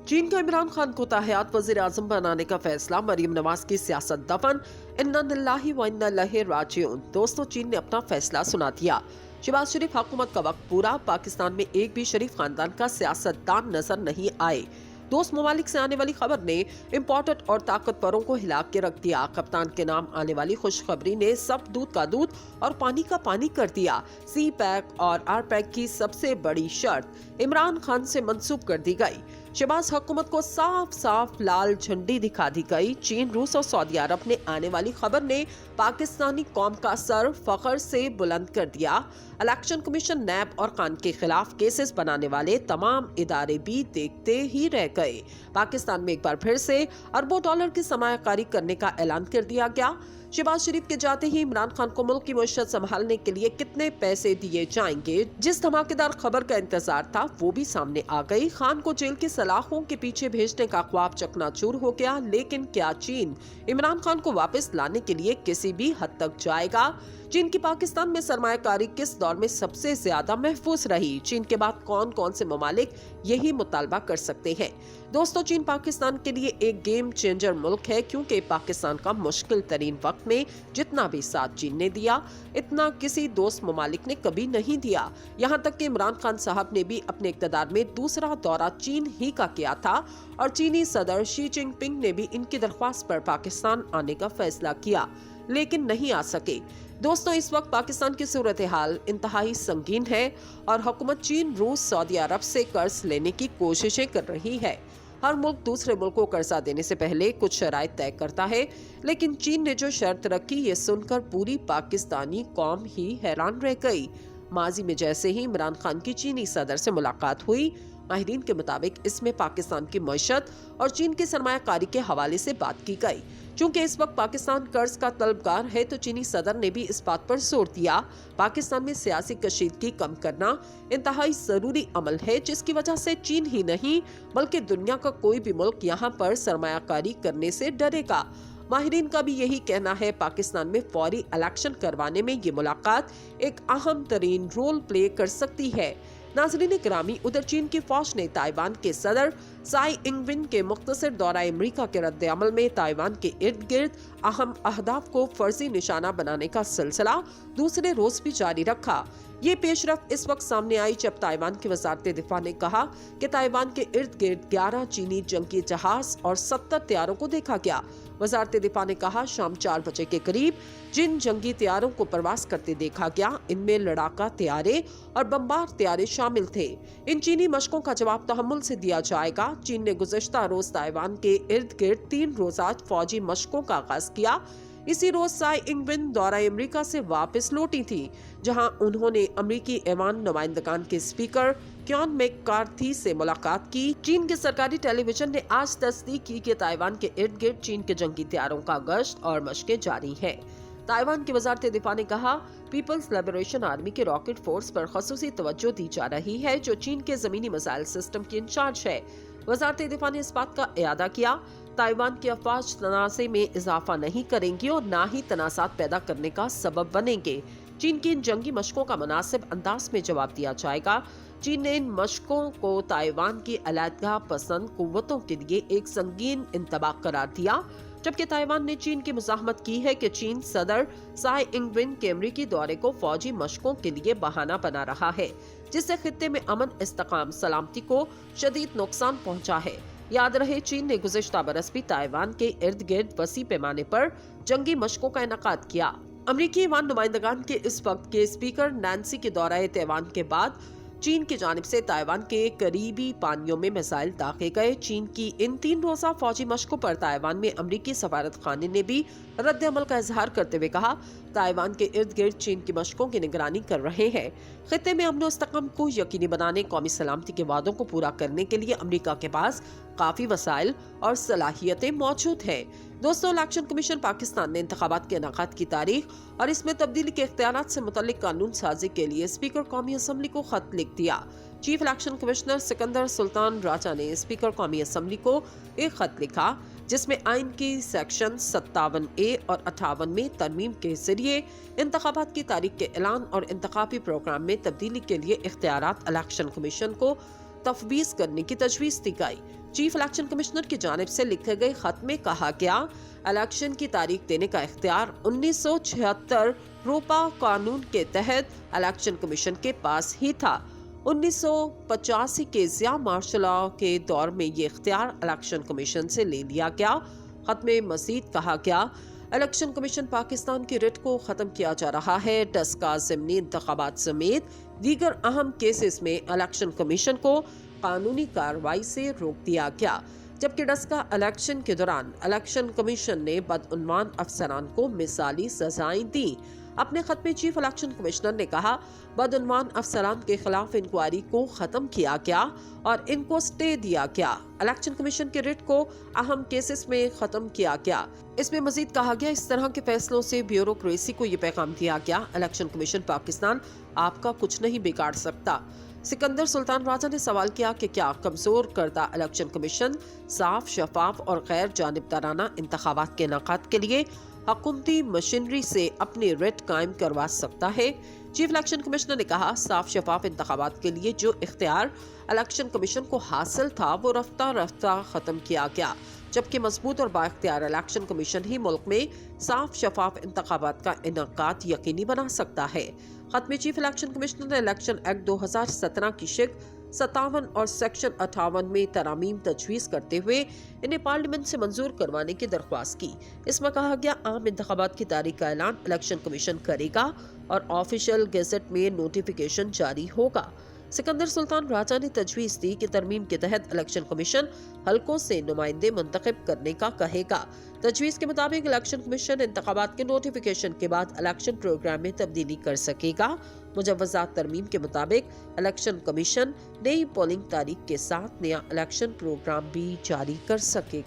चीन का इमरान खान को ताहयात वजीर आजम बनाने का फैसला, मरीम नवाज की सियासत दफन, इन्ना लिल्लाहि व इन्ना इलैहि राजिऊन। दोस्तों, चीन ने अपना फैसला सुना दिया। शहबाज शरीफ हुकूमत का वक्त पूरा। पाकिस्तान में एक भी शरीफ खानदान का सियासतदान नजर नहीं आए। दोस्त ममालिक से आने वाली खबर ने इम्पोर्टेड और ताकतवरों को हिला के रख दिया। कप्तान के नाम आने वाली खुशखबरी ने सब दूध का दूध और पानी का पानी कर दिया। सी पैक और आर पैक की सबसे बड़ी शर्त इमरान खान से मंसूब कर दी गई। शहबाज हुकूमत को साफ साफ लाल झंडी दिखा दी गई। चीन, रूस और सऊदी अरब ने आने वाली खबर ने पाकिस्तानी कौम का सर फख्र से बुलंद कर दिया। इलेक्शन कमीशन, नैब और खान के खिलाफ केसेस बनाने वाले तमाम इदारे भी देखते ही रह गए। पाकिस्तान में एक बार फिर से अरबों डॉलर की सरमायाकारी करने का ऐलान कर दिया गया। शहबाज शरीफ के जाते ही इमरान खान को मुल्क की मईशत संभालने के लिए कितने पैसे दिए जाएंगे, जिस धमाकेदार खबर का इंतजार था वो भी सामने आ गई। खान को जेल की सलाखों के पीछे भेजने का ख्वाब चकनाचूर हो गया। लेकिन क्या चीन इमरान खान को वापस लाने के लिए किसी भी हद तक जाएगा? चीन की पाकिस्तान में सरमायाकारी किस दौर में सबसे ज्यादा महफूज रही? चीन के बाद कौन कौन से ममालिक यही मुतालबा कर सकते हैं? दोस्तों, चीन पाकिस्तान के लिए एक गेम चेंजर मुल्क है, क्योंकि पाकिस्तान का मुश्किल तरीन वक्त में जितना भी साथ चीन ने दिया, इतना किसी दोस्त ममालिक ने कभी नहीं दिया। यहाँ तक कि इमरान खान साहब ने भी अपने इक़्तिदार में दूसरा दौरा चीन ही का किया था और चीनी सदर शी जिनपिंग ने भी इनकी दरख्वास्त पर पाकिस्तान आने का फैसला किया, लेकिन नहीं आ सके। दोस्तों, इस वक्त पाकिस्तान की सूरत हाल इंतहाई संगीन है और हुकूमत चीन, रूस, सऊदी अरब से कर्ज लेने की कोशिशें कर रही है। हर मुल्क दूसरे मुल्क को कर्जा देने से पहले कुछ शराइत तय करता है, लेकिन चीन ने जो शर्त रखी, ये सुनकर पूरी पाकिस्तानी कौम ही हैरान रह गई। माजी में जैसे ही इमरान खान की चीनी सदर से मुलाकात हुई, माहिरीन के मुताबिक इसमें पाकिस्तान की मईशत और चीन की सरमायाकारी के हवाले से बात की गई। चूंकि इस वक्त पाकिस्तान कर्ज का तलबगार है, तो चीनी सदर ने भी इस बात पर जोर दिया, पाकिस्तान में सियासी कशीदगी कम करना इंतहाई जरूरी अमल है, जिसकी वजह से चीन ही नहीं बल्कि दुनिया का कोई भी मुल्क यहाँ पर सरमायाकारी करने से डरेगा। माहिरीन का भी यही कहना है, पाकिस्तान में फौरी इलेक्शन करवाने में ये मुलाकात एक अहम तरीन रोल प्ले कर सकती है। नाज़रीन किरामी, उधर चीन की फौज ने ताइवान के सदर साई इंगवेन के मुख्तसर दौरा अमरीका के रद्द अमल में ताइवान के इर्द गिर्द अहम अहदाफ को फर्जी निशाना बनाने का सिलसिला दूसरे रोज भी जारी रखा। ये पेशरफ इस वक्त सामने आई जब ताइवान की वजारत दिफा ने कहा कि ताइवान के इर्द गिर्द 11 चीनी जंगी जहाज और 70 तैयारों को देखा गया। वजारत दिफा ने कहा, शाम 4 बजे के करीब जिन जंगी तैयारों को प्रवास करते देखा गया, इनमें लड़ाका तैयारे और बमबार तैयारे शामिल थे। इन चीनी मशकों का जवाब तहम्मुल से दिया जाएगा। चीन ने गुज़श्ता रोज ताइवान के इर्द गिर्द 3 रोज़ा फौजी मशकों का आगाज किया। इसी रोज साई इंगवेन दौरा अमरीका से वापस लौटी थी, जहां उन्होंने अमरीकी ऐवान नुमाइंदगान के स्पीकर क्योन मैककार्थी से मुलाकात की। चीन के सरकारी टेलीविजन ने आज तस्दीक की कि ताइवान के इर्द गिर्द चीन के जंगी तैयारों का गश्त और मशकें जारी हैं। ताइवान की वजारत दिफा ने कहा, पीपल्स लिबरेशन आर्मी के रॉकेट फोर्स पर खसूसी तवज्जो दी जा रही है, जो चीन के जमीनी मिसाइल सिस्टम की इंचार्ज है। वजारत दिफा ने इस बात का इयादा किया, ताइवान की अफवाज तनाज़े में इजाफा नहीं करेंगी और न ही तनाज़ात पैदा करने का सबब बनेंगे। चीन की इन जंगी मशकों का मुनासिब अंदाज में जवाब दिया जाएगा। चीन ने इन मशकों को ताइवान की अलहदगा पसंद कुव्वतों के लिए एक संगीन इंतबाह करार दिया, जबकि ताइवान ने चीन की मुज़ाहमत की है कि चीन सदर साई इंगवेन के अमरीकी दौरे को फौजी मशकों के लिए बहाना बना रहा है, जिससे खित्ते में अमन, इस्तेकाम, सलामती को शदीद नुकसान पहुंचा है। याद रहे, चीन ने गुज़श्ता बरस भी ताइवान के इर्द गिर्द वसी पैमाने पर जंगी मशकों का इनेकाद किया। अमरीकी ऐवान नुमाइंदगान के इस वक्त के स्पीकर नैन्सी के दौरे ताइवान के बाद चीन की जानिब से ताइवान के करीबी पानियों में मिसाइल दागे गए। चीन की इन 3 रोजा फौजी मशकों पर ताइवान में अमरीकी सफारत खाने ने भी रद्द अमल का इजहार करते हुए कहा, ताइवान के इर्द गिर्द चीन की मशकों की निगरानी कर रहे हैं। खित्ते में अमन और इस्तेकाम को यकीनी बनाने, कौमी सलामती के वादों को पूरा करने के लिए अमरीका के पास काफी वसाइल और सलाहियतें मौजूद हैं। दोस्तों, इलेक्शन कमीशन पाकिस्तान ने इंतखाबात के इनेकाद की तारीख और इसमें तब्दीली के इख्तियारात से मुतल्लिक कानून साजी के लिए स्पीकर कौमी असम्बली को खत लिख दिया। Chief election commissioner Sikandar Sultan Raja ने स्पीकर कौमी असम्बली को एक खत लिखा, जिसमें आइन की सेक्शन 57A और 58 में तरमीम के जरिए इंतखाबात की तारीख के ऐलान और इंतखाबी प्रोग्राम में तब्दीली के लिए इख्तियारात इलेक्शन कमीशन को तफवीज करने की तजवीज़ दी गई। चीफ इलेक्शन कमिश्नर की जानिब से लिखे गए खत में कहा गया, इलेक्शन की तारीख देने का इख्तियार 1976 रोपा कानून के तहत इलेक्शन कमीशन के पास ही था। 1985 के ज़िया मार्शल लॉ के दौर में ये इख्तियार इलेक्शन कमीशन से ले लिया गया। खत में मजीद कहा गया, इलेक्शन कमीशन पाकिस्तान की रिट को खत्म किया जा रहा है। डस्का ज़िमनी इंतखाबात समेत दीगर अहम केसेस में इलेक्शन कमीशन को कानूनी कार्रवाई से रोक दिया गया, जबकि डस्का इलेक्शन के दौरान इलेक्शन कमीशन ने बदउन्वान अफसरान को मिसाली सजाएं दी। अपने खत में चीफ इलेक्शन कमिश्नर ने कहा, बदउन्वान अफसरान के खिलाफ इंक्वायरी को खत्म किया गया और इनको स्टे दिया गया। इलेक्शन कमीशन के रिट को अहम केसेस में खत्म किया गया। इसमें मजीद कहा गया, इस तरह के फैसलों से ब्यूरोक्रेसी को ये पैगाम दिया गया, इलेक्शन कमीशन पाकिस्तान आपका कुछ नहीं बिगाड़ सकता। सिकंदर सुल्तान राजा ने सवाल किया कि क्या कमजोर करदा इलेक्शन कमीशन साफ, शफाफ और गैर जानिबदाराना इंतखाबात के इनेकाद के लिए हुकूमती मशीनरी से अपनी रिट कायम करवा सकता है। चीफ इलेक्शन कमिश्नर ने कहा, साफ शफाफ इंतखाबात के लिए जो इख्तियार इलेक्शन कमीशन को हासिल था वो रफ्ता रफ्ता खत्म किया गया, जबकि मजबूत और बाइख्तियार इलेक्शन कमीशन ही मुल्क में साफ शफाफ इंतखाबात का इनेकाद यकीनी बना सकता है। खत में चीफ इलेक्शन कमिश्नर ने इलेक्शन एक्ट 2017 की शिक 57 और सेक्शन 58 में तरामीम तजवीज़ करते हुए इन्हें पार्लियामेंट से मंजूर करवाने की दरख्वास्त की। इसमें कहा गया, आम इंतखाबात की तारीख का ऐलान इलेक्शन कमीशन करेगा और ऑफिशियल गेजेट में नोटिफिकेशन जारी होगा। सिकंदर सुल्तान राजा ने तजवीज़ दी कि तरमीम के तहत इलेक्शन कमीशन हलकों से नुमाइंदे मुंतखब करने का कहेगा। तजवीज़ के मुताबिक इलेक्शन कमीशन इंतखाबात के नोटिफिकेशन के बाद इलेक्शन प्रोग्राम में तब्दीली कर सकेगा। मुजव्वज़ा तरमीम के मुताबिक इलेक्शन कमीशन नई पोलिंग तारीख के साथ नया इलेक्शन प्रोग्राम भी जारी कर सकेगा।